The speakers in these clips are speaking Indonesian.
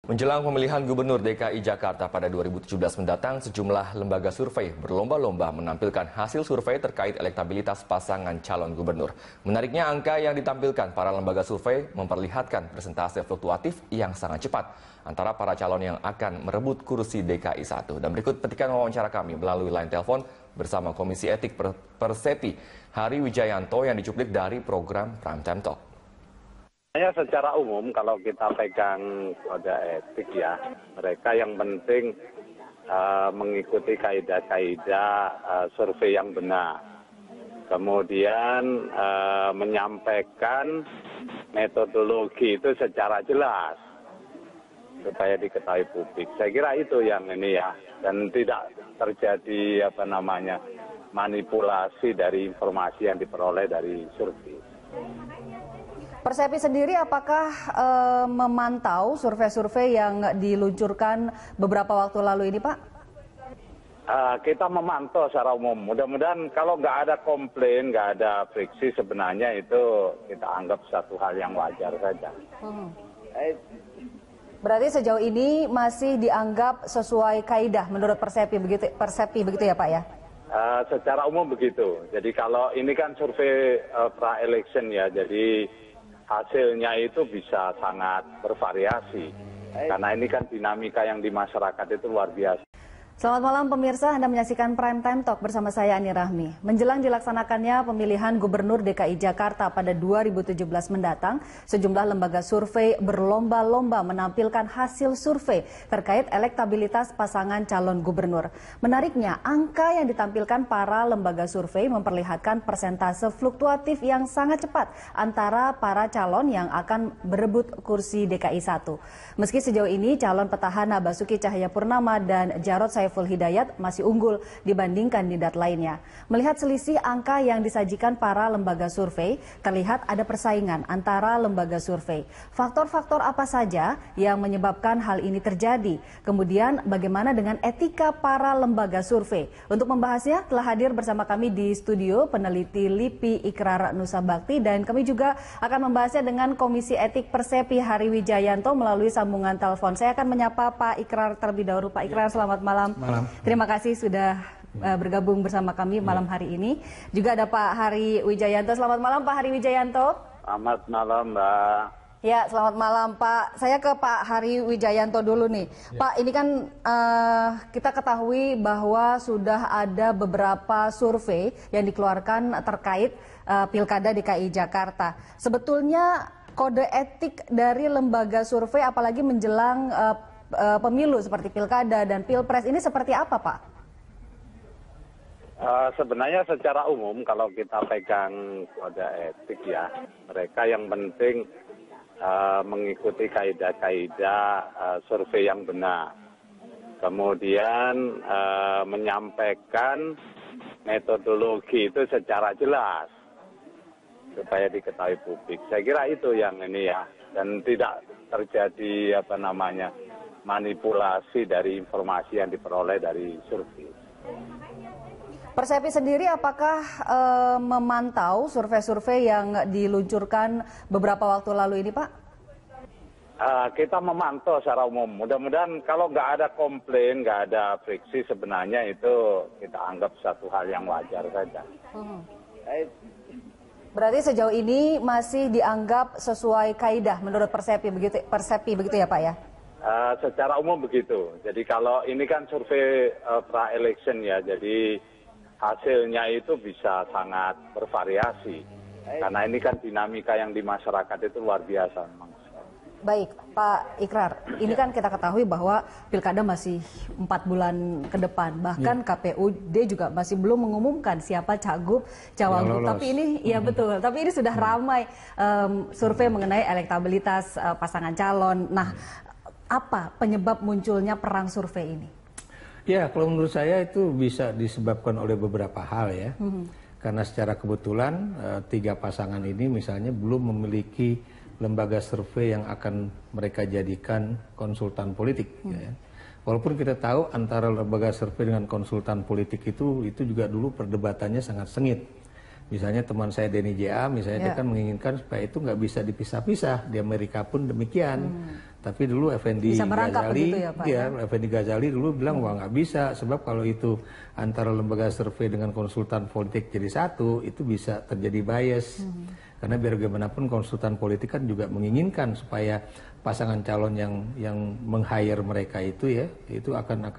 Menjelang pemilihan Gubernur DKI Jakarta pada 2017 mendatang, sejumlah lembaga survei berlomba-lomba menampilkan hasil survei terkait elektabilitas pasangan calon gubernur. Menariknya, angka yang ditampilkan para lembaga survei memperlihatkan persentase fluktuatif yang sangat cepat antara para calon yang akan merebut kursi DKI 1. Dan berikut petikan wawancara kami melalui line telepon bersama Komisi Etik Persepi Hari Wijayanto yang dicuplik dari program Primetime Talk. Secara umum kalau kita pegang kode etik ya, mereka yang penting mengikuti kaidah-kaidah survei yang benar. Kemudian menyampaikan metodologi itu secara jelas supaya diketahui publik. Saya kira itu yang ini ya, dan tidak terjadi manipulasi dari informasi yang diperoleh dari survei. Persepi sendiri apakah memantau survei-survei yang diluncurkan beberapa waktu lalu ini, Pak? Kita memantau secara umum. Mudah-mudahan kalau nggak ada komplain, nggak ada friksi, sebenarnya itu kita anggap satu hal yang wajar saja. Berarti sejauh ini masih dianggap sesuai kaidah menurut Persepi begitu ya, Pak ya? Secara umum begitu. Jadi kalau ini kan survei pra-election ya, jadi hasilnya itu bisa sangat bervariasi. Karena ini kan dinamika yang di masyarakat itu luar biasa. Selamat malam pemirsa, Anda menyaksikan Primetime Talk bersama saya Ani Rahmi. Menjelang dilaksanakannya pemilihan Gubernur DKI Jakarta pada 2017 mendatang, sejumlah lembaga survei berlomba-lomba menampilkan hasil survei terkait elektabilitas pasangan calon gubernur. Menariknya, angka yang ditampilkan para lembaga survei memperlihatkan persentase fluktuatif yang sangat cepat antara para calon yang akan berebut kursi DKI 1. Meski sejauh ini calon petahana Basuki Cahayapurnama dan Jarod Saiful Hidayat masih unggul dibanding kandidat lainnya. Melihat selisih angka yang disajikan para lembaga survei, terlihat ada persaingan antara lembaga survei. Faktor-faktor apa saja yang menyebabkan hal ini terjadi? Kemudian bagaimana dengan etika para lembaga survei? Untuk membahasnya telah hadir bersama kami di studio peneliti LIPI Ikrar Nusa Bakti, dan kami juga akan membahasnya dengan Komisi Etik Persepi Hari Wijayanto melalui sambungan telepon. Saya akan menyapa Pak Ikrar terlebih dahulu. Pak Ikrar, selamat malam. Terima kasih sudah bergabung bersama kami malam hari ini. Juga ada Pak Hari Wijayanto. Selamat malam Pak Hari Wijayanto. Selamat malam Mbak. Ya, selamat malam Pak. Saya ke Pak Hari Wijayanto dulu nih. Pak, ini kan kita ketahui bahwa sudah ada beberapa survei yang dikeluarkan terkait Pilkada DKI Jakarta. Sebetulnya kode etik dari lembaga survei apalagi menjelang pemilu seperti Pilkada dan Pilpres ini seperti apa, Pak? Sebenarnya secara umum kalau kita pegang kode etik ya, mereka yang penting mengikuti kaidah-kaidah survei yang benar. Kemudian menyampaikan metodologi itu secara jelas supaya diketahui publik. Saya kira itu yang ini ya, dan tidak terjadi manipulasi dari informasi yang diperoleh dari survei. Persepi sendiri apakah memantau survei-survei yang diluncurkan beberapa waktu lalu ini, Pak? Kita memantau secara umum. Mudah-mudahan kalau nggak ada komplain, nggak ada friksi, sebenarnya itu kita anggap satu hal yang wajar saja. Berarti sejauh ini masih dianggap sesuai kaidah menurut Persepi begitu ya, Pak ya? Secara umum begitu. Jadi kalau ini kan survei pra-election ya, jadi hasilnya itu bisa sangat bervariasi. Karena ini kan dinamika yang di masyarakat itu luar biasa memang. Baik, Pak Ikrar, ini kan kita ketahui bahwa Pilkada masih 4 bulan ke depan. Bahkan KPUD juga masih belum mengumumkan siapa cagup, cawagup. Tapi ini, ya betul, tapi ini sudah ramai survei mengenai elektabilitas pasangan calon. Nah, apa penyebab munculnya perang survei ini? Ya, kalau menurut saya itu bisa disebabkan oleh beberapa hal ya. Karena secara kebetulan 3 pasangan ini misalnya belum memiliki lembaga survei yang akan mereka jadikan konsultan politik. Ya. Walaupun kita tahu antara lembaga survei dengan konsultan politik itu juga dulu perdebatannya sangat sengit. Misalnya teman saya Denny J.A. misalnya dia kan menginginkan supaya itu nggak bisa dipisah-pisah. Di Amerika pun demikian. Tapi dulu Effendi Ghazali, begitu ya, Pak, ya? Effendi Ghazali dulu bilang wah nggak bisa, sebab kalau itu antara lembaga survei dengan konsultan politik jadi satu, itu bisa terjadi bias. Karena biar bagaimanapun konsultan politik kan juga menginginkan supaya pasangan calon yang meng-hire mereka itu ya, itu akan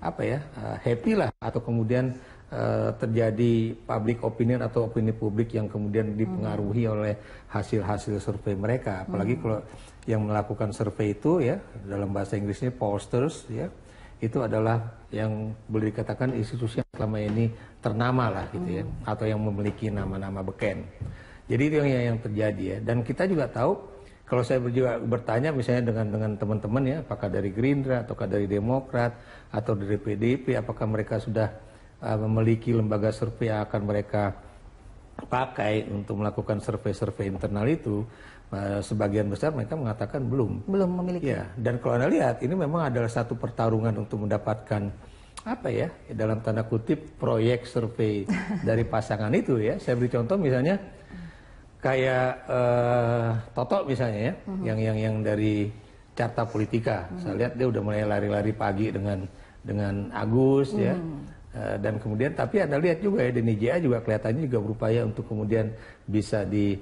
apa ya, happy lah, atau kemudian terjadi public opinion atau opini publik yang kemudian dipengaruhi oleh hasil-hasil survei mereka. Apalagi kalau yang melakukan survei itu ya, dalam bahasa Inggrisnya pollsters ya, itu adalah yang boleh dikatakan institusi yang selama ini ternama lah gitu ya, atau yang memiliki nama-nama beken. Jadi itu yang terjadi ya. Dan kita juga tahu, kalau saya juga bertanya misalnya dengan teman-teman ya, apakah dari Gerindra ataukah dari Demokrat atau dari PDIP, apakah mereka sudah memiliki lembaga survei yang akan mereka pakai untuk melakukan survei-survei internal itu, sebagian besar mereka mengatakan belum memiliki. Ya, dan kalau Anda lihat ini memang adalah satu pertarungan untuk mendapatkan apa ya, dalam tanda kutip proyek survei dari pasangan itu ya. Saya beri contoh misalnya kayak Toto misalnya ya, yang dari Carta Politika. Saya lihat dia udah mulai lari-lari pagi dengan Agus ya. Dan kemudian tapi Anda lihat juga ya, Denny JA juga kelihatannya juga berupaya untuk kemudian bisa di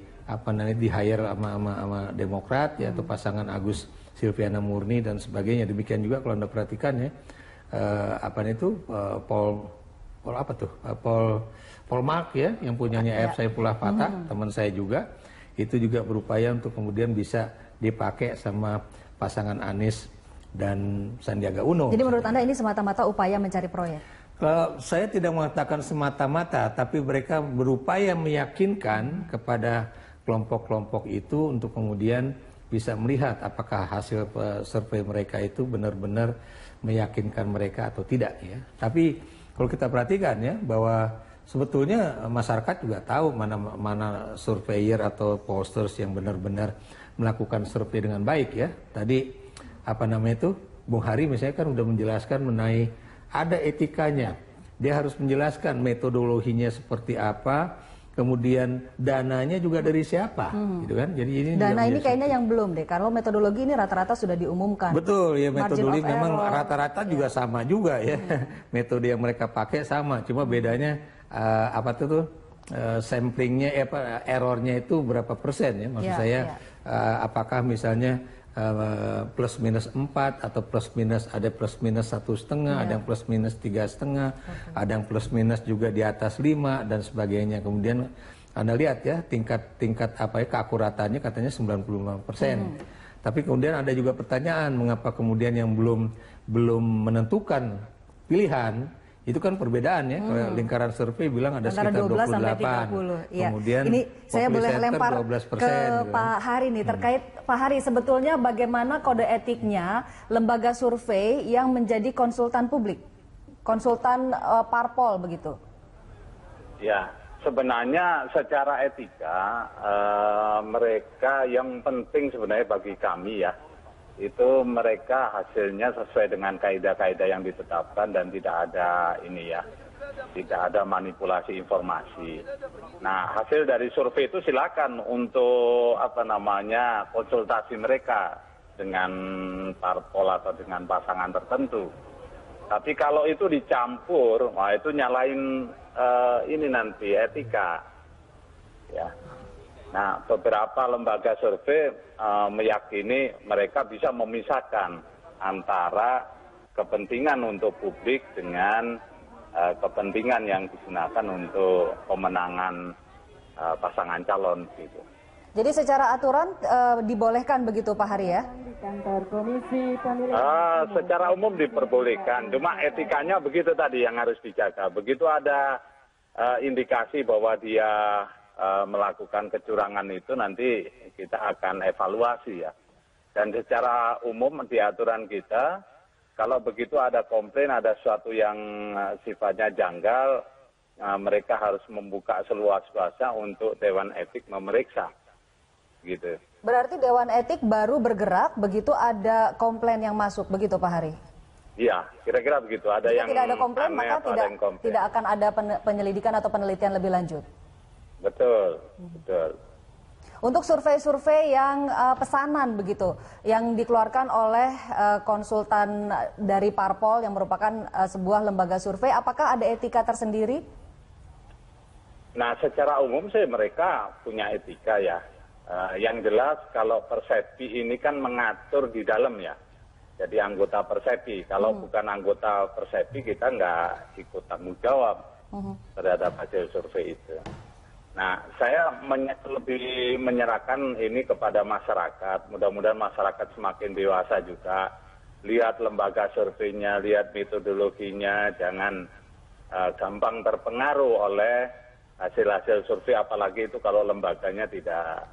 hire sama Demokrat ya, atau pasangan Agus Silviana Murni dan sebagainya. Demikian juga kalau Anda perhatikan ya, Paul Mark ya, yang punyanya F. Saifullah Fatah, teman saya juga, itu juga berupaya untuk kemudian bisa dipakai sama pasangan Anies dan Sandiaga Uno. Jadi menurut Anda ini semata-mata upaya mencari proyek? Saya tidak mengatakan semata-mata, tapi mereka berupaya meyakinkan kepada kelompok-kelompok itu untuk kemudian bisa melihat apakah hasil survei mereka itu benar-benar meyakinkan mereka atau tidak ya. Tapi kalau kita perhatikan ya, bahwa sebetulnya masyarakat juga tahu mana surveyor atau pollsters yang benar-benar melakukan survei dengan baik ya. Tadi Bung Hari misalnya kan udah menjelaskan mengenai ada etikanya. Dia harus menjelaskan metodologinya seperti apa, kemudian dananya juga dari siapa, gitu kan? Jadi ini dana ini kayaknya yang belum deh. Kalau metodologi ini rata-rata sudah diumumkan. Betul ya, metodologi memang rata-rata juga sama juga ya. Metode yang mereka pakai sama, cuma bedanya samplingnya errornya itu berapa persen ya? Maksud saya apakah misalnya plus minus 4 atau plus minus 1,5, ada yang plus minus 3,5, ada yang plus minus juga di atas 5 dan sebagainya. Kemudian Anda lihat ya tingkat keakuratannya katanya 95%. Tapi kemudian ada juga pertanyaan mengapa kemudian yang belum menentukan pilihan. Itu kan perbedaan ya, kalau lingkaran survei bilang ada antara sekitar 12 sampai 30. Ya. Kemudian ini saya boleh lempar 12%, ke Pak Hari nih, terkait Pak Hari, sebetulnya bagaimana kode etiknya lembaga survei yang menjadi konsultan publik, konsultan parpol begitu? Ya, sebenarnya secara etika mereka yang penting sebenarnya bagi kami ya, itu mereka hasilnya sesuai dengan kaidah-kaidah yang ditetapkan dan tidak ada tidak ada manipulasi informasi. Nah, hasil dari survei itu silakan untuk konsultasi mereka dengan parpol atau dengan pasangan tertentu. Tapi kalau itu dicampur, wah itu nyalain nanti etika. Ya. Nah, beberapa lembaga survei meyakini mereka bisa memisahkan antara kepentingan untuk publik dengan kepentingan yang digunakan untuk pemenangan pasangan calon gitu. Jadi secara aturan dibolehkan begitu Pak Hari ya? Secara umum diperbolehkan, cuma etikanya begitu tadi yang harus dijaga. Begitu ada indikasi bahwa dia melakukan kecurangan itu nanti kita akan evaluasi ya. Dan secara umum di aturan kita, kalau begitu ada komplain, ada sesuatu yang sifatnya janggal, mereka harus membuka seluas-luasnya untuk Dewan Etik memeriksa. Gitu. Berarti Dewan Etik baru bergerak begitu ada komplain yang masuk, begitu Pak Hari? Iya, kira-kira begitu. Ada jika yang tidak ada komplain, maka tidak akan ada penyelidikan atau penelitian lebih lanjut. Betul, betul. Untuk survei-survei yang pesanan begitu, yang dikeluarkan oleh konsultan dari Parpol yang merupakan sebuah lembaga survei, apakah ada etika tersendiri? Nah, secara umum sih mereka punya etika ya. Yang jelas kalau Persepi ini kan mengatur di dalam ya. Jadi anggota Persepi. Kalau bukan anggota Persepi kita nggak ikut tanggung jawab terhadap hasil survei itu. Nah, saya lebih menyerahkan ini kepada masyarakat. Mudah-mudahan masyarakat semakin dewasa juga. Lihat lembaga surveinya, lihat metodologinya. Jangan gampang terpengaruh oleh hasil-hasil survei, apalagi itu kalau lembaganya tidak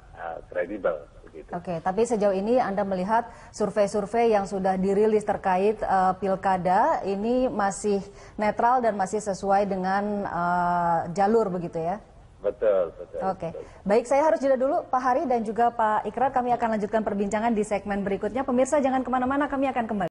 kredibel. Oke, tapi sejauh ini Anda melihat survei-survei yang sudah dirilis terkait pilkada ini masih netral dan masih sesuai dengan jalur begitu ya? Betul. Oke, betul. Baik, saya harus jeda dulu Pak Hari dan juga Pak Ikrar. Kami akan lanjutkan perbincangan di segmen berikutnya. Pemirsa jangan kemana-mana, kami akan kembali.